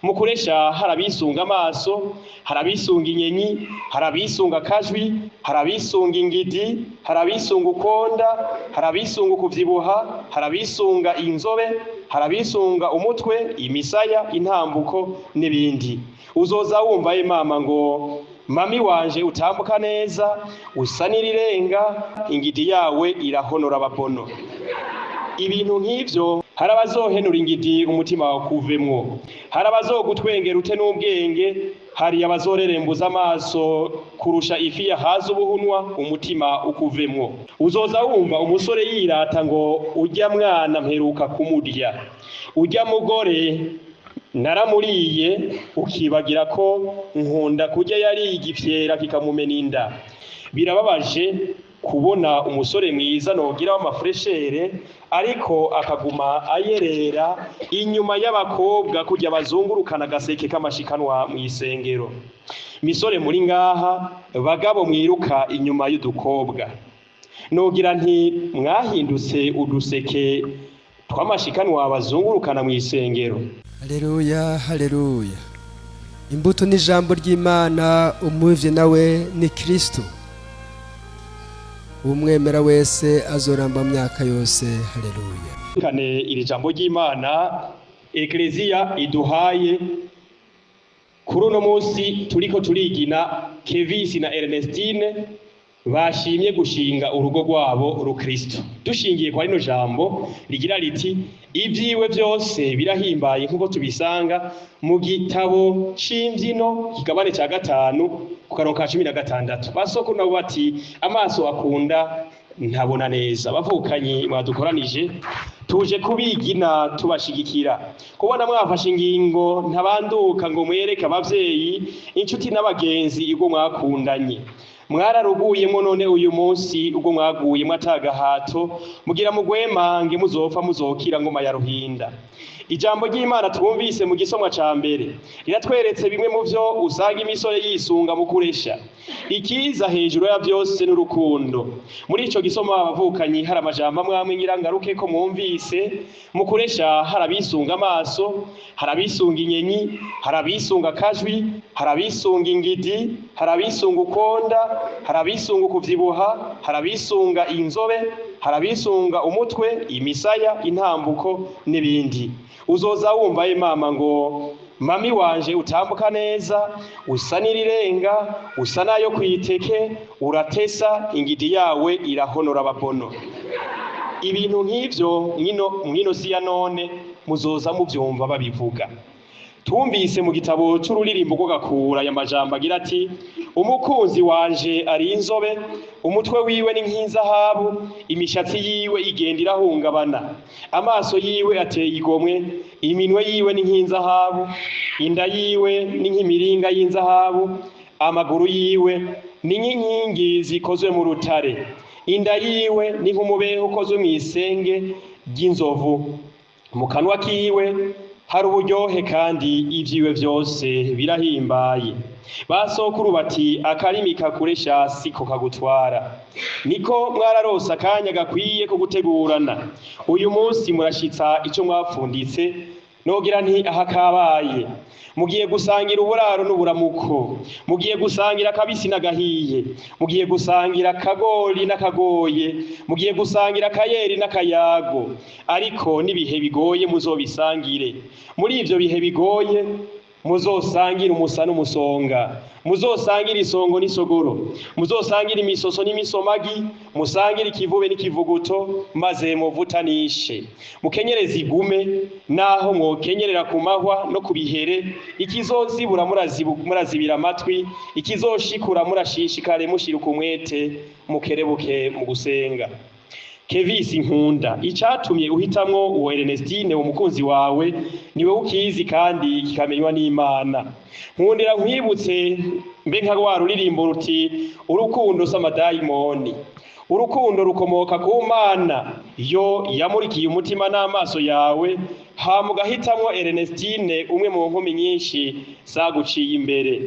mukuresha harabisunga amaso, harabisunga inyenyi, harabisunga kajwi, harabisunga ingidi, harabisunga ukonda, harabisunga ukuvyibuha, harabisunga inzobe, harabisunga umutwe, imisaya, intambuko n'ibindi. Uzoza wumva mama ngo mami wanje utambuka neza, usa n'irirenga, ingidi yawe irahonora ababono. Ibintu nk'ivyo hari abazohenura ingidi umutima wakuvemwo, hari abazogutwengera ute n'ubwenge, hari abazorerembuza amaso kurusha ifi yahaze ubuhunwa umutima ukuvemwo. Uzoza wumva umusore yirata ngo urya mwana mperuka kumurya, urya mugore naramuriye, ukibagira ko nkunda kurya yari igifyera kikamumena inda. Birababaje kubona umusore mwiza nogira w'amafreshere ariko akaguma ayerera inyuma y'abakobwa kujya bazungurukana agaseke k'amashikanwa mu isengero. Misore muri ngaha, bagabo mwiruka inyuma y'udukobwa, nogira nti mwahindutse uduseke tw'amashikanwa bazungurukana mu isengero. Haleluya, haleluya. Imbuto n'ijambo ry'Imana, umuvye nawe ni Kristo. Umwemera wese azoramba myaka yose. Haleluya. Kane iri jambo ry'Imana Eklezia iduhaye kuri uno munsi turiko turigina Kevisi na Ernestine bashimye gushinga urugo rwabo rukristo. Dushingiye kwa rino jambo rigira riti ibyiwe byose birahimbaye nkuko tubisanga mu gitabo c'imbyino kigabane ca 5 ku karongo ka 16. Basoko nabo bati amaso akunda ntabona neza. Bavukanyi mwadukoranije tuje kubigina tubashigikira, kubona mwafashe ingingo ntabanduka ngo mwereke abavyeyi inshuti n'abagenzi igo mwakundanye. Mwararuguyemo none uyu munsi ubwo mwaguyemo atagahato, mugira mugwemange muzopfa muzokira ngoma ya Ruhinda. Ijambo ry'Imana twumvise mu gisomwa ca mbere riratweretse bimwe mu vyo usanga imisore yisunga mu kuresha. Ikiza hejuru ya byose n'urukundo. Muri ico gisoma abavukanyi hari amajambo amwe nyirangaruke ko mwumvise. Mu kuresha harabisunga amaso, harabisunga inyenyi, harabisunga kajwi, harabisunga ingidi, harabisunga ukonda, harabisunga ukuvyibuha, harabisunga inzobe, harabisunga umutwe, imisaya, intambuko n'ibindi. Uzoza wumva mama ngo mami wanje utambuka neza, usa n'irirenga, usa nayo kwiteke, uratesa, ingidi yawe irahonora ababono. Ibintu nk'ivyo mwino si ya none muzoza muvyumva babivuga. Tumvise mu gitabo c'ururirimbo rwo Gakura ya majambo agira ati umukunzi wanje ari inzobe, umutwe wiwe ni nk'inzahabu, imishatsi yiwe igenda irahungabana, amaso yiwe ateye igomwe, iminwe yiwe ni nk'inzahabu, inda yiwe ni nk'imiringa y'inzahabu, amaguru yiwe ni nk'inkingi zikozwe mu rutare, inda yiwe ni nk'umubeho ukozwe mu isenge ry'inzovu, mu kanwa kiwe hari uburyohe kandi ivyiwe vyose birahimbaye. Basokuru bati akarimi kakuresha siko kagutwara. Niko mwararose akanya gakwiye ko gutegurana. Uyu munsi murashitsa ico mwapfunditse, nogira nti aha kabaye. Mugiye gusangira uburaro n'uburamuko, mugiye gusangira kabisi n'agahiye, mugiye gusangira kagori n'akagoye, mugiye gusangira kayeri n'akayago, ariko nibihe bigoye muzobisangire. Muri ivyo bihe bigoye muzosangira umusa n'umusonga, muzosangira isongo n'isogoro, muzosangira imisoso n'imisomagi, musangira ikivube n'ikivuguto, maze muvutanishe. Mukenyereza igume naho mwokenyerera ku mahwa no kubihere, ikizozibura murazibira amatwi, ikizoshikura murashishikare mushiruka umwete, mukerebuke mu gusenga. Kevisi nkunda, icatumye uhitamwo uwo Ernestine umukunzi wawe niwe ukizi kandi kikamenywa n'Imana. Nkundira nkwibutse mbe nka rwa ruririmbo ruti urukundo s'amadayimoni. Urukundo rukomoka ku Mana, yo yamurikiye umutima n'amaso yawe, hama ugahitamwo Ernestine umwe mu nkumi nyinshi zaguciye imbere.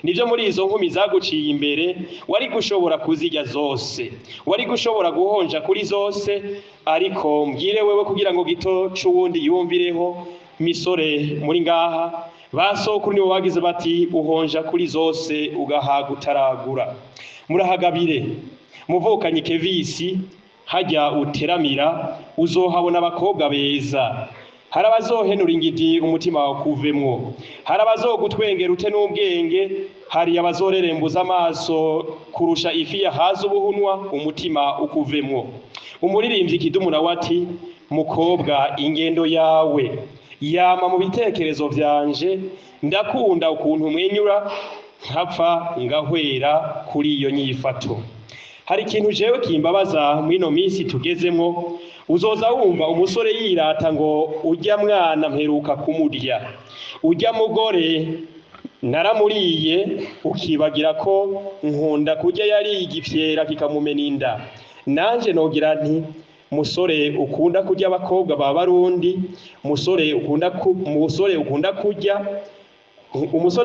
Nivyo muri izo nkumi zaguciye imbere wari gushobora kuzirya zose, wari gushobora guhonja kuri zose, ariko mbwire wewe kugira ngo gito c'uwundi yumvireho. Misore muri ngaha basokuru nibo bagize bati uhonja kuri zose ugahaga utaragura. Murahagabire muvukanye Kevisi hajya uteramira uzohabona abakobwa beza. Hari abazohenura ingidi umutima wawe kuvemwo, hari abazogutwengera ute n'ubwenge, hari abazorerembuza amaso kurusha ifi yahaze ubuhunwa umutima ukuvemwo. Umuririmbyi Kidumu nawe ati mukobwa ingendo yawe yama mu bitekerezo vyanje, ndakunda ukuntu mwenyura nkapfa ngahwera kuri iyo nyifato. Hari ikintu jewe kimbabaza mwino minsi tugezemwo, uzoza wumva umusore yirata ngo ujya mwana mperuka kumurya, ujya mugore naramuriye, ukibagira ko nkunda kurya yari igifyera kikamumena inda. Nanje nogira nti musore ukunda kurya abakobwa ba Barundi, umusore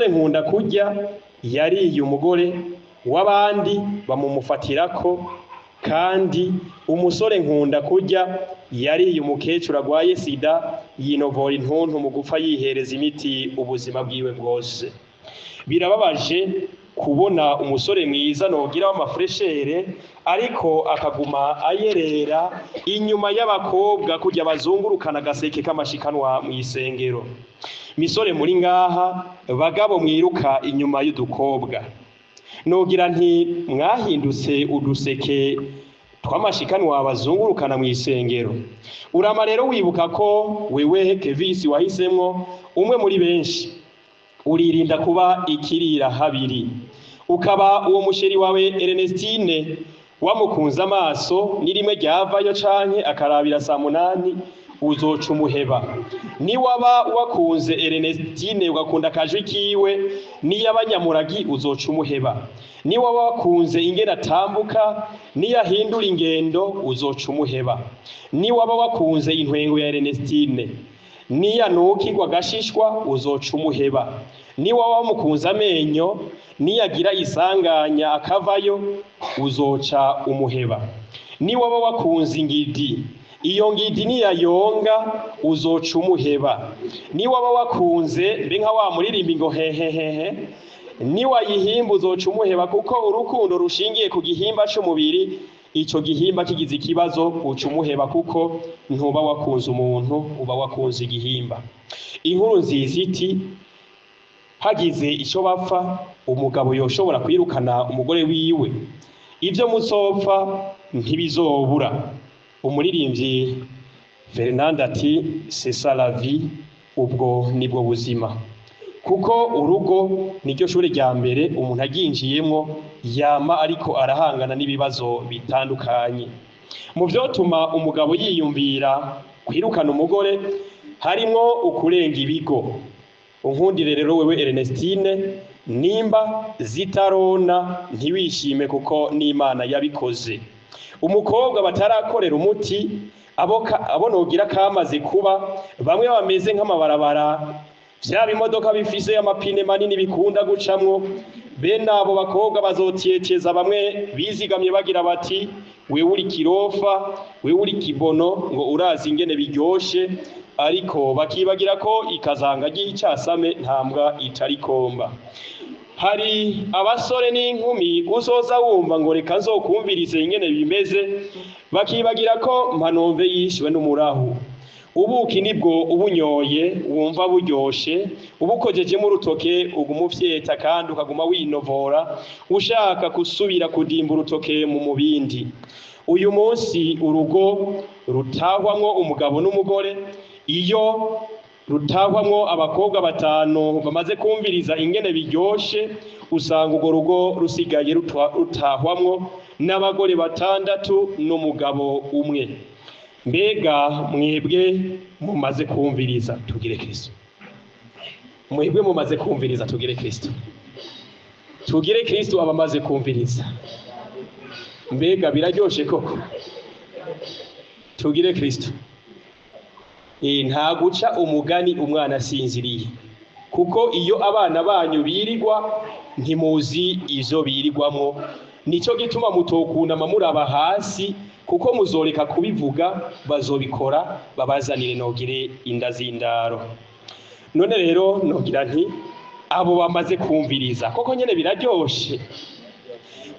nkunda kurya yariye umugore w'abandi bamumufatirako, kandi umusore nkunda kurya yariye umukecuru agwaye sida yinovora intuntu mu gupfa yihereza imiti ubuzima bwiwe bwose. Birababaje kubona umusore mwiza nogira w'amafreshere ariko akaguma ayerera inyuma y'abakobwa kujya bazungurukana agaseke k'amashikanwa mu isengero. Misore muri ngaha, bagabo mwiruka inyuma y'udukobwa, nogira nti mwahindutse uduseke twamashikanwa bazungurukana mu isengero. Urama rero wibuka ko wewe Kevisi wahisemwo umwe muri benshi, uririnda kuba ikirira habiri, ukaba uwo musheri wawe Ernestine wamukunza amaso nirimwe ryavayo canke akarabira saa 8 uzoca umuheba. Ni waba wakunze Ernestine ugakunda akajwi kiwe n'iyabanyamuragi uzoca umuheba. Ni waba wakunze ingene atambuka n'iyahindura ingendo uzoca umuheba. Ni waba wakunze intwengo ya Ernestine niyanukirwa agashishwa uzoca umuheba. Ni waba wamukunze amenyo niyagira isanganya akavayo uzoca umuheba. Ni waba wakunze ingidi, iyo ngidi niyayonga uzoca umuheba. Ni waba wakunze mbe nka wa muririmbi ngo hehehehe, ni wayihimba uzoca umuheba, kuko urukundo rushingiye ku gihimba c'umubiri, ico gihimba kigize ikibazo uca umuheba, kuko ntuba wakunze umuntu, uba wakunze igihimba. Inkuru nziza iti hagize ico bapfa umugabo yoshobora kwirukana umugore wiwe, ivyo muzopfa ntibizobura. Umuririmbyi Fernand ati c'est ça la vie, ubwo nibwo buzima, kuko urugo niryo shure rya mbere umuntu aginjiyemwo yama ariko arahangana n'ibibazo bitandukanye. Mu vyotuma umugabo yiyumvira kwirukana umugore harimwo ukurenga ibigo. Unkundire rero wewe Ernestine, nimba zitarona ntiwishime kuko n'Imana yabikoze. Umukobwa batarakorera umuti abo nogira kamaze kuba bamwe bameze nk'amabarabara, vyaba imodoka bifise amapine manini bikunda gucamwo, bene abo bakobwa bazotieteza bamwe bizigamye bagira bati wewe uri kirofa, wewe uri kibono, ngo urazi ingene biryoshe, ariko bakibagira ko ikazanga ry'icasame ntambwa itarikomba. Hari abasore n'inkumi uzoza wumva ngo reka nzokumvirize ingene bimeze, bakibagira ko Mpanombe yishwe n'umurahu. Ubuki nibwo ubunyoye wumva buryoshe, ubukojejemo urutoke ugumufyeta kandi ukaguma winovora ushaka kusubira kudimba urutoke mu mubindi. Uyu munsi urugo rutahwamwo umugabo n'umugore, iyo rutahwamwo abakobwa 5 bamaze kumviriza ingene biryoshe, usanga urwo rugo rusigaye rutahwamwo n'abagore 6 n'umugabo umwe. Mbega mwebwe mumaze kumviriza tugire Kristo? Mwebwe mumaze kumviriza tugire Kristo? Tugire Kristo abamaze kumviriza. Mbega biraryoshe koko? Tugire Kristo. Nta guca umugani umwana asinziriye, kuko iyo abana banyu birirwa ntimuzi izo birirwamwo. Nico gituma mutokundama muraba hasi, kuko muzoreka kubivuga bazobikora babazanire nogire inda z'indaro. none rero nogira nti abo bamaze kumviriza koko nyene biraryoshe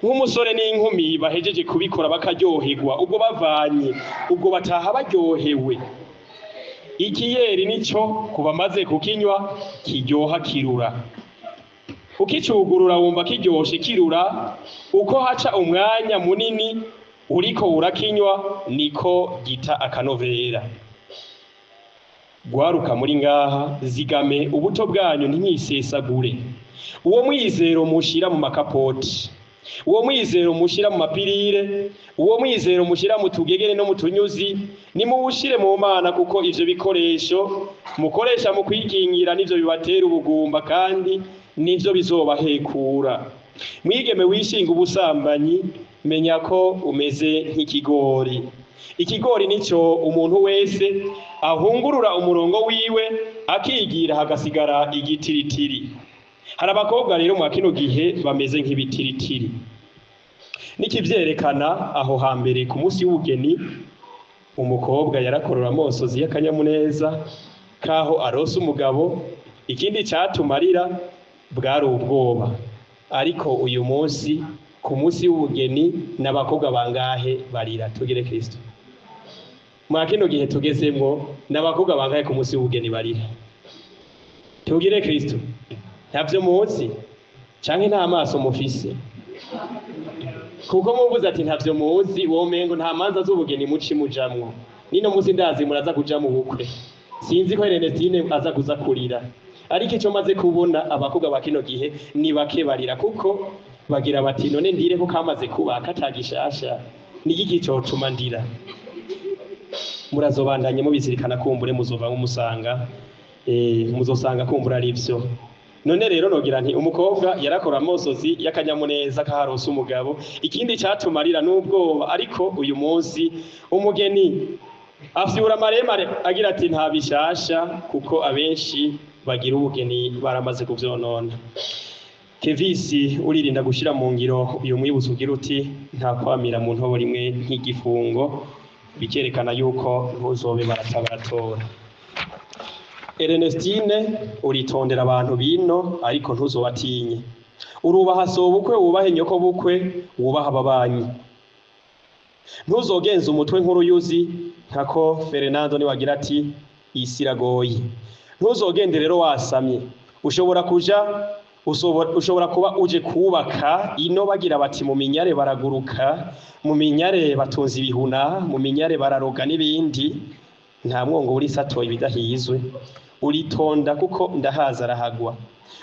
nk'umusore n'inkumi bahejeje kubikora bakaryoherwa ubwo bavanye ubwo bataha baryohewe. Ikiyeri nico kubamaze kukinywa kiryoha kirura, ukicugurura wumva kiryoshe kirura, uko haca umwanya munini uriko urakinywa niko gita akanovera. Gwaruka muri ngaha zigame ubuto bwanyu ntimwisesagure, uwo mwizero mushira mu makapoti, uwo mwizero mushira mu mapirire, uwo mwizero mushira mu tugegere no mu tunyuzi nimuwushire mu Mana, kuko ivyo bikoresho mukoresha mu kwikingira nivyo bibatera ubugumba kandi nivyo bizobahekura. Mwigeme wishinga ubusambanyi, menya ko umeze nk'ikigori. Ikigori nico umuntu wese ahungurura umurongo wiwe akigira hagasigara igitiritiri. Hari abakobwa rero mu kino gihe bameze nk'ibitiritiri. Nikivyerekana aho hambere ku munsi w'ubugeni umukobwa yarakorora amosozi y'akanyamuneza kaho arose umugabo, ikindi cyatumarira bwari ubwoba. Ariko uyu munsi ku munsi w'ubugeni n'abakobwa bangahe barira? Tugire Kristo. Mwa kino gihe tugezemwo n'abakobwa bangahe ku munsi w'ubugeni barira? Tugire Kristo. Ntavyo muzi canke nta maso mufise? Kuko muvuze ati ntavyo muzi, womengo nta manza z'ubugeni muci mujamwo. Nino muzi ndazi muraza kuja mu bukwe. Sinzi ko Ernestine aza kuza kurira. Ariko ico maze kubona abakobwa ba kino gihe ni bake barira, kuko bagira bati none ndire ko kamaze kubaka atagishasha ni iki cocuma ndira. Murazobandanye mubizirikana kumbure muzova nk'umusanga muzosanga kumbura ari ivyo. None rero nogira nti umukobwa yarakora amosozi y'akanyamuneza kaharose umugabo, ikindi cyatumarira n'ubwoba. Ariko uyu munsi umugeni afyura maremare agira ati nta bishasha, kuko abenshi bagira ubugeni baramaze kuvyonona. Kevisi uririnda gushira mu ngiro uyu mwibuzo ugira uti nta kwamira mu ntobo rimwe nk'igifungo, bikerekana yuko ntuzobe baratora. Ernestine uritondera abantu bino, ariko ntuzobatinye. Urubaha sobukwe, wubahe nyoko bukwe, wubaha ababanyi. Ntuzogenza umutwe nk'uruyuzi nkako Fernando ni wagira ati isi iragoye. Ntuzogende rero wasamye. Ushobora kuba uje kubaka ino bagira bati mu minyare baraguruka, mu minyare batunza ibihuna, mu minyare bararoga n'ibindi. Nta mwongo uri satoye ibidahizwe. Uritonda kuko ndahaza arahagwa.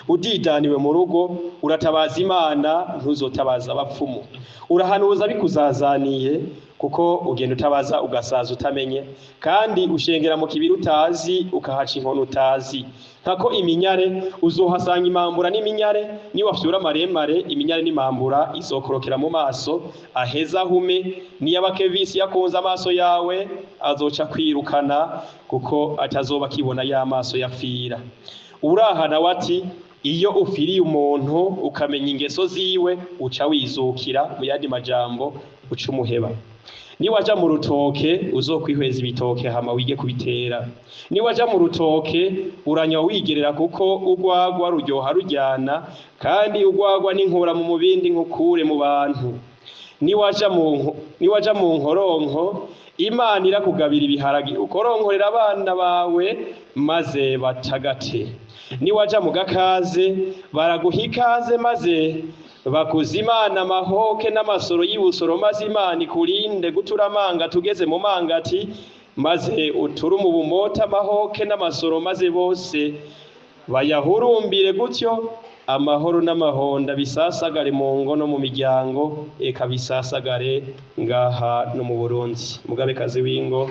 Udidaniwe mu rugo uratabaza Imana, ntuzotabaza abapfumu. Urahanuza bikuzazaniye, kuko ugenda utabaza ugasaza utamenye, kandi ushengera mu kibiri utazi ukahaca inkono utazi. Nkako iminyare uzohasanga imambura n'iminyare, niwafyura maremare iminyare n'imambura izokorokera mu maso aheza hume. Niyaba Kevisi yakunze amaso yawe azoca kwirukana, kuko atazoba kibona ya maso yapfira. Urahana wati iyo ufiriye umuntu ukamenya ingeso ziwe uca wizukira, mu yandi majambo uca umuheba. Niwaja mu rutoke uzokwihweza ibitoke hama wige kubitera. Niwaja mu rutoke uranywa wigerera, kuko urwagwa ruryoha rujyana, kandi urwagwa n'inkura mu mubindi nkukure mu bantu. Niwaja mu nkoronko Imana irakugabira ibiharagi ukoronkorera abana bawe maze batagate. Niwaja mu gakaze baraguha ikaze maze bakuzimana amahoke n'amasoro y'ibusoro, maze Imana ikurinde guturamanga tugeze mu mangati, maze uturumu bumota amahoke n'amasoro, maze bose bayahurumbire gutyo. Amahoro n'amahonda bisasagare mu ngo no mu miryango, eka bisasagare ngaha no mu Burundi. Mugabekazi w'ingo